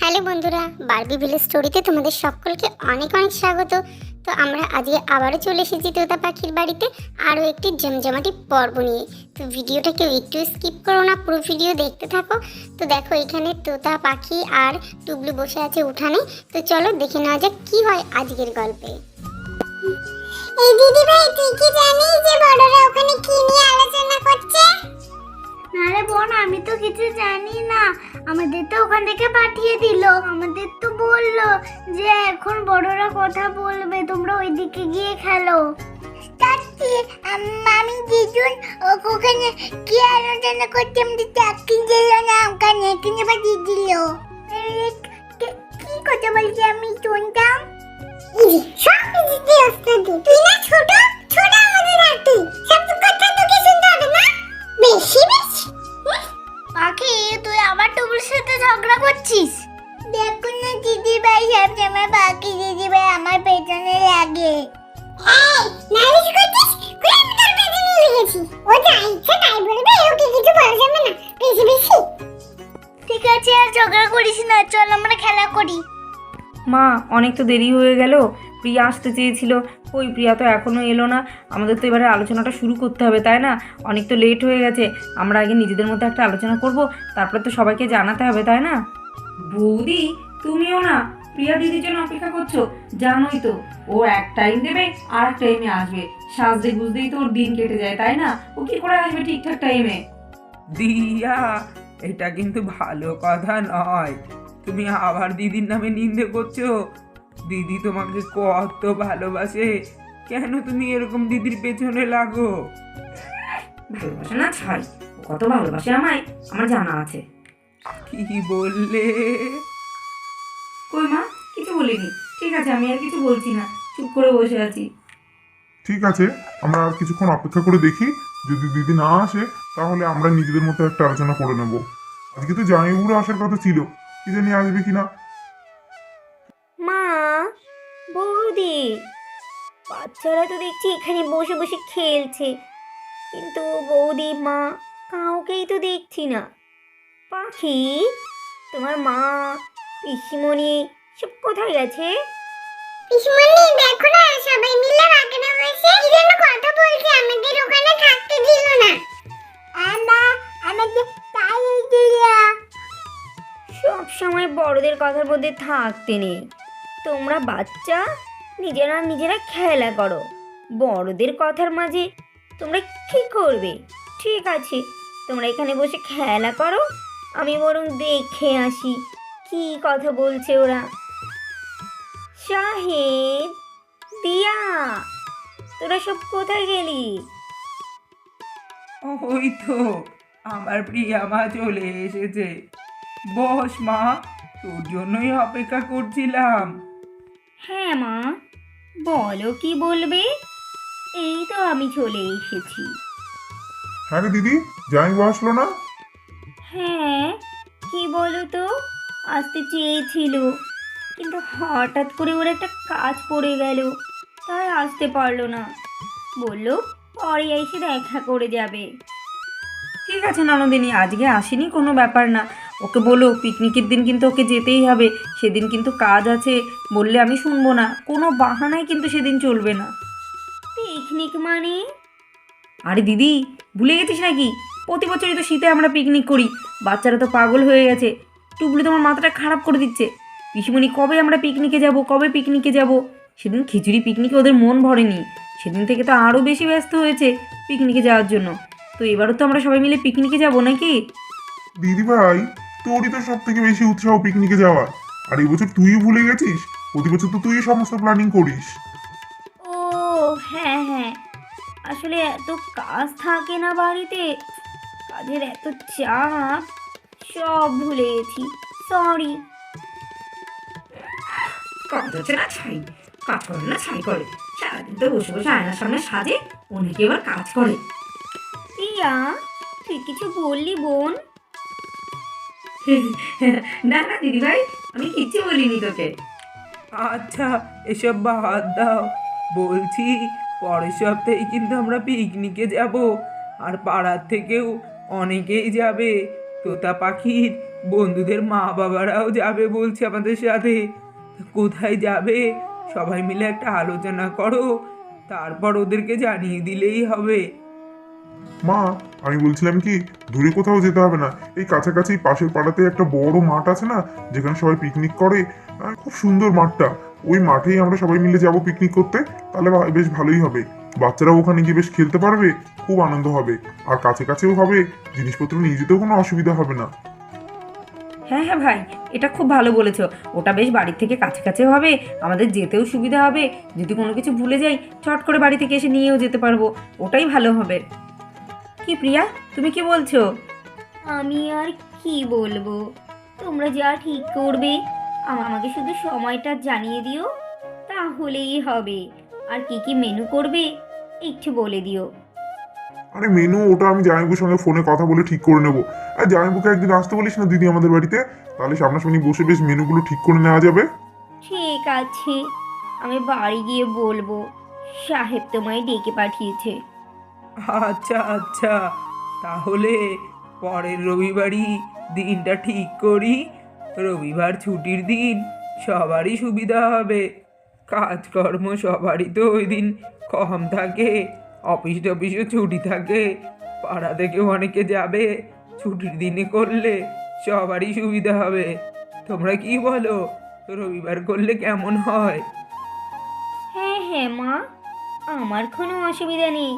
Hello বন্ধুরা, Barbie village স্টোরিতে তোমাদের সকলকে অনেক অনেক স্বাগত। তো আমরা আজকে আবারও চলে এসেছি তোতা পাখির বাড়িতে আরও একটি জমজমাটি পর্ব নিয়ে। তো ভিডিওটা কেউ একটু স্কিপ করো না, পুরো ভিডিও দেখতে থাকো। তো দেখো এখানে তোতা পাখি আর টুবলু বসে আছে উঠানে। তো চলো দেখে নেওয়া যাক কি হয় আজকের গল্পে। এই দিদি ভাই, তুই কি জানিস যে বড়রা ওখানে কি নিয়ে আলোচনা করছে? না রে বোন, আমি তো কিছু জানি না। আমাদের তো ওখান থেকে পাঠিয়ে দিল। আমাদের তো বললো যে এখন বড়রা কথা বলবে, তোমরা ওইদিকে গিয়ে খেলো। আমি দিদুন ওখানে কি আলোচনা করতে আমাদের চাকরি দিল না, ওখানে কিনে পাঠিয়ে দিল। কি কথা বলছি আমি শুনতাম। সব কিছুতে ওস্তাদ, তুই না ছোট ছোট আমাদের হাতে, সব কথা তোকে শুনতে হবে না বেশি বেশি। পাখি, তুই আবার টুবুর সাথে ঝগড়া করছিস? দেখো না দিদি ভাই, সবসময় পাখি দিদি ভাই আমার পেছনে লাগে। এই নালিশ করছিস? কই আমি তোর পেছনে লেগেছি? ও যা ইচ্ছা তাই বলবে, ওকে কিছু বলা যাবে না বেশি বেশি। ঠিক আছে, আর ঝগড়া করিস না, চল আমরা খেলা করি। মা, অনেক তো দেরি হয়ে গেল। প্রিয়া আসতে চেয়েছিল, ওই প্রিয়া তো এখনও এলো না। আমাদের তো এবারে আলোচনাটা শুরু করতে হবে, তাই না? অনেক তো লেট হয়ে গেছে। আমরা আগে নিজেদের মধ্যে একটা আলোচনা করব, তারপরে তো সবাইকে জানাতে হবে, তাই না? বৌদি, তুমিও না প্রিয়া দিদির জন্য অপেক্ষা করছো? জানোই তো, ও এক টাইম দেবে আর এক টাইমে আসবে। সাজতে বুঝতেই তো ওর দিন কেটে যায়, তাই না? ও কি করে আসবে ঠিকঠাক টাইমে? দিয়া, এটা কিন্তু ভালো কথা নয়। তুমি আবার দিদির নামে নিন্দে করছো। দিদি তোমাকে কত ভালোবাসে, কেন তুমি এরকম দিদির পেছনে লাগো? ভালোবাসা না ছাই, ও কত ভালোবাসে আমায় আমার জানা আছে। কি বললে? কই মা, কিছু বলিনি। ঠিক আছে, আমি আর কিছু বলছি না, চুপ করে বসে আছি। ঠিক আছে, আমরা আর কিছুক্ষণ অপেক্ষা করে দেখি। যদি দিদি না আসে তাহলে আমরা নিজেদের মতো একটা আলোচনা করে নেব। আজকে তো জামাইবাবুরা আসার কথা ছিল, কি জানি আসবে কিনা। মা, বৌদি, বাচ্চারা তো দেখছি এখানে বসে বসে খেলছে, কিন্তু বৌদি মা কাউকেই তো দেখছি না। পাখি, তোমার মা, পিসিমণি সব কোথায় গেছে? পিসমণি দেখো না, সবাই মিলে বাগানে বসে কি যেন কথা বলছে, আমাদের ওখানে থাকতে দিল না। আমাদের তাই দিলা। সব সময় বড়দের কথার মধ্যে থাকতে নেই। তোমরা বাচ্চা, নিজেরা নিজেরা খেলা করো। বড়দের কথার মাঝে তোমরা কি করবে? ঠিক আছে, তোমরা এখানে বসে খেলা করো, আমি বরং দেখে আসি কি কথা বলছে ওরা। শাহেদ, দিয়া, তোরা সব কোথায় গেলি? ওই তো আমার প্রিয়া মা চলে এসেছে। বস মা, তোর জন্যই অপেক্ষা করছিলাম। হ্যাঁ মা, বলো কি বলবে? এই তো আমি চলে এসেছি। হ্যাঁ রে দিদি, জামাইবাবু আসলো না? হ্যাঁ, কি বলো তো, আসতে চেয়েছিল, কিন্তু হঠাৎ করে ওর একটা কাজ পড়ে গেল, তাই আসতে পারলো না। বললো পরে এসে দেখা করে যাবে। ঠিক আছে ননদিনী, আজকে আসেনি কোনো ব্যাপার না। ওকে বলো পিকনিকের দিন কিন্তু ওকে যেতেই হবে। সেদিন কিন্তু কাজ আছে, বললে আমি শুনবো না। কোনো বাহানাই কিন্তু সেদিন চলবে না। পিকনিক মানে? আরে দিদি, ভুলে গেছিস নাকি? প্রতি বছরই তো শীতে আমরা পিকনিক করি। বাচ্চারা তো পাগল হয়ে গেছে। টুবলি তোমার মাথাটা খারাপ করে দিচ্ছে। পিসিমণি কবে আমরা পিকনিকে যাব, কবে পিকনিকে যাব? সেদিন খিচুড়ি পিকনিকে ওদের মন ভরেনি। সেদিন থেকে তো আরও বেশি ব্যস্ত হয়েছে পিকনিকে যাওয়ার জন্য। তো এবারও তো আমরা সবাই মিলে পিকনিকে যাব নাকি? দিদি ভাই, তোরই তো সব থেকে বেশি উৎসাহ পিকনিকে যাওয়ার। আর এই বছর তুইও ভুলে গেছিস? প্রতি বছর তো তুই সমস্ত প্ল্যানিং করিস। ও হ্যাঁ হ্যাঁ, আসলে এত কাজ থাকে না বাড়িতে, কাজের এত চাপ, সব ভুলে গেছি, সরি। কাজ হচ্ছে না ছাই, কাজ করে না ছাই করে। সারাদিন তো বসে বসে আয়নার সামনে সাজে, অনেকে এবার কাজ করে। প্রিয়া, তুই কিছু বললি বোন? না না দিদিভাই, আমি কিচ্ছু বলিনি তোকে। আচ্ছা, এসব বাদ দাও। বলছি, পরের সপ্তাহে কিন্তু আমরা পিকনিকে যাব, আর পাড়ার থেকেও অনেকেই যাবে। তোতা পাখির বন্ধুদের মা বাবারাও যাবে বলছে আমাদের সাথে। কোথায় যাবে সবাই মিলে একটা আলোচনা করো, তারপর ওদেরকে জানিয়ে দিলেই হবে। মা, আমি বলছিলাম কি, দূরে কোথাও যেতে হবে না, এই কাছাকাছি পাশের পাড়াতে একটা বড় মাঠ আছে না, যেখানে সবাই পিকনিক করে। খুব সুন্দর মাঠটা, ওই মাঠেই আমরা সবাই মিলে যাব পিকনিক করতে। তাহলে বেশ ভালোই হবে, বাচ্চারা ওখানে গিয়ে বেশ খেলতে পারবে, খুব আনন্দ হবে। আর কাছে কাছেও হবে, জিনিসপত্র নিয়ে যেতেও কোনো অসুবিধা হবে না। হ্যাঁ হ্যাঁ ভাই, এটা খুব ভালো বলেছো। ওটা বেশ বাড়ির থেকে কাছে কাছেও হবে, আমাদের যেতেও সুবিধা হবে। যদি কোনো কিছু ভুলে যাই চট করে বাড়ি থেকে এসে নিয়েও যেতে পারবো, ওটাই ভালো হবে। কি প্রিয়া, তুমি কি বলছো? আমি আর কি বলবো, তোমরা যা ঠিক করবে। আমাকে শুধু সময়টা জানিয়ে দিও, তাহলেই হবে। আর কি কি মেনু করবে একটু বলে দিও। আরে মেনু ওটা আমি জামাইবুর সঙ্গে ফোনে কথা বলে ঠিক করে নেবো। আর জামাইবুকে একদিন আসতে বলিস না দিদি আমাদের বাড়িতে, তাহলে সামনাসামনি বসে বেশ মেনুগুলো ঠিক করে নেওয়া যাবে। ঠিক আছে, আমি বাড়ি গিয়ে বলবো সাহেব তোমায় ডেকে পাঠিয়েছে। আচ্ছা আচ্ছা, তাহলে পরের রবিবারই দিনটা ঠিক করি। রবিবার ছুটির দিন, সবারই সুবিধা হবে। কাজকর্ম সবারই তো ওই দিন কম থাকে, অফিস টফিসও ছুটি থাকে, পাড়া থেকেও অনেকে যাবে। ছুটির দিনে করলে সবারই সুবিধা হবে। তোমরা কি বলো, রবিবার করলে কেমন হয়? হ্যাঁ হ্যাঁ মা, আমার কোনো অসুবিধা নেই,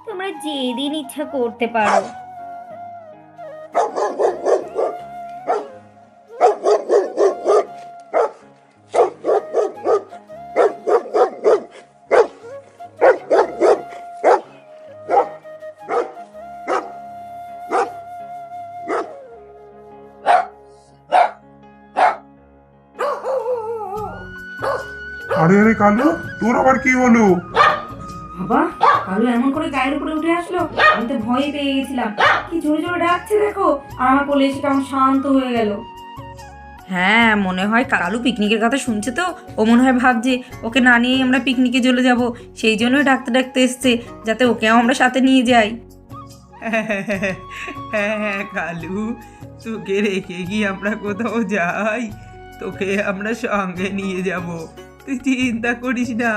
তোমরা যেদিন ইচ্ছা করতে পারো। আরে আরে কালু, তোর আবার কি হলো? বাবা, কালু এমন করে গায়ের উপরে উঠে আসলো, আমি তো ভয় পেয়ে গেছিলাম। কি জোরে জোরে ডাকছে দেখো, আর আমার কোলে এসে কেমন শান্ত হয়ে গেল। হ্যাঁ, মনে হয় কালু পিকনিকের কথা শুনছে, তো ও মনে হয় ভাবছে ওকে না নিয়েই আমরা পিকনিকে চলে যাব, সেই জন্যই ডাকতে ডাকতে এসছে, যাতে ওকেও আমরা সাথে নিয়ে যাই। হ্যাঁ কালু, তোকে রেখে কি আমরা কোথাও যাই? তোকে আমরা সঙ্গে নিয়ে যাব, তুই চিন্তা করিস না।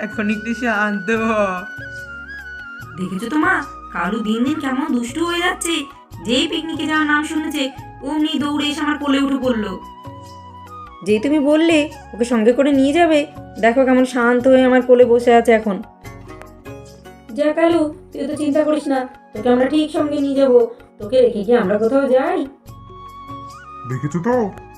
এখন একটু শান্ত হ। দেখেছো তো মা, কালু দিন দিন কেমন দুষ্টু হয়ে যাচ্ছে। যেই পিকনিকে যাওয়ার নাম শুনেছে অমনি দৌড়ে এসে আমার কোলে উঠে পড়লো। যেই তুমি বললে ওকে সঙ্গে করে নিয়ে যাবে, দেখো কেমন শান্ত হয়ে আমার কোলে বসে আছে এখন। যা কালু, তুই তো চিন্তা করিস না, তোকে আমরা ঠিক সঙ্গে নিয়ে যাবো। তোকে রেখে কি আমরা কোথাও যাই? দেখেছো তো,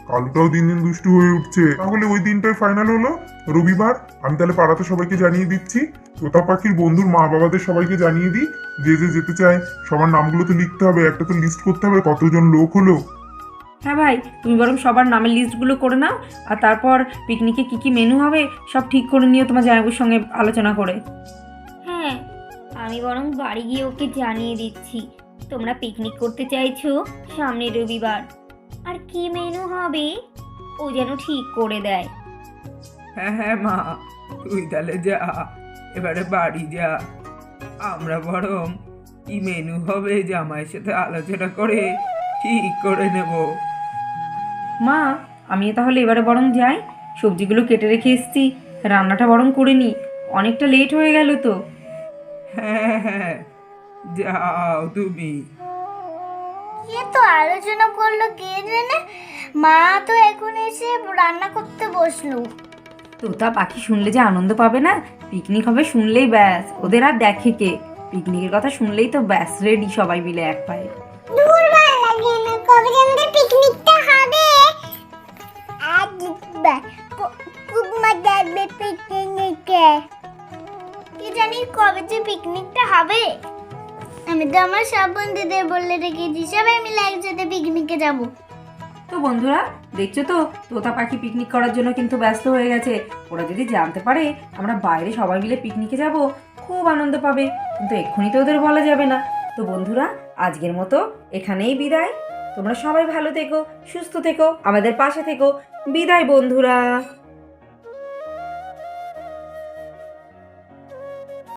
কালুটাও দিন দিন দুষ্টু হয়ে উঠছে। তাহলে ওই দিনটাই ফাইনাল হলো, রবিবার। আমি তাহলে পাড়াতে সবাইকে জানিয়ে দিচ্ছি, তোতা পাখির বন্ধুর মা বাবাদের সবাইকে জানিয়ে দিই, যে যে যেতে চায়। সবার নামগুলো তো লিখতে হবে, একটা তো লিস্ট করতে হবে কতজন লোক হলো। হ্যাঁ ভাই, তুমি বরং সবার নামের লিস্টগুলো করে নাও, আর তারপর পিকনিকে কি কি মেনু হবে সব ঠিক করে নিও তোমার জামাইবাবুর সঙ্গে আলোচনা করে। হ্যাঁ, আমি বরং বাড়ি গিয়ে ওকে জানিয়ে দিচ্ছি তোমরা পিকনিক করতে চাইছো সামনের রবিবার। আর কি মেনু হবে ও যেন ঠিক করে দেয়। হ্যাঁ মা, তুই তাহলে যা, এবারে বাড়ি যা। আমরা বরং কি মেনু হবে জামাইয়ের সাথে আলোচনা করে ঠিক করে নেব। মা, আমি তাহলে এবারে বরং যাই, সবজিগুলো কেটে রেখে এসেছি, রান্নাটা বরং করে নিই, অনেকটা লেট হয়ে গেল তো। হ্যাঁ, যাও তুমি। কে তো আলোচনা করলো কে জানে, মা তো এখন এসে রান্না করতে বসলো। তোতা পাখি শুনলে যে আনন্দ পাবে না, পিকনিক হবে শুনলেই ব্যাস, ওদের আর দেখে কে, পিকনিকের কথা শুনলেই তো ব্যাস রেডি সবাই মিলে এক পায়ে। দূর ভালো লাগে না, কবে যে আমাদের পিকনিকটা হবে। আজ খুব মজা আসবে পিকনিকে। কি জানি কবে যে পিকনিকটা হবে। আমি তো আমার সব বন্ধুদের বলে রেখেছি সবাই মিলে একসাথে পিকনিকে যাব। তো বন্ধুরা, দেখছো তো তোতা পাখি পিকনিক করার জন্য কিন্তু ব্যস্ত হয়ে গেছে। ওরা যদি জানতে পারে আমরা বাইরে সবাই মিলে পিকনিকে যাব, খুব আনন্দ পাবে, কিন্তু এক্ষুনি তো ওদের বলা যাবে না। তো বন্ধুরা, আজকের মতো এখানেই বিদায়। তোমরা সবাই ভালো থেকো, সুস্থ থেকো, আমাদের পাশে থেকো। বিদায় বন্ধুরা।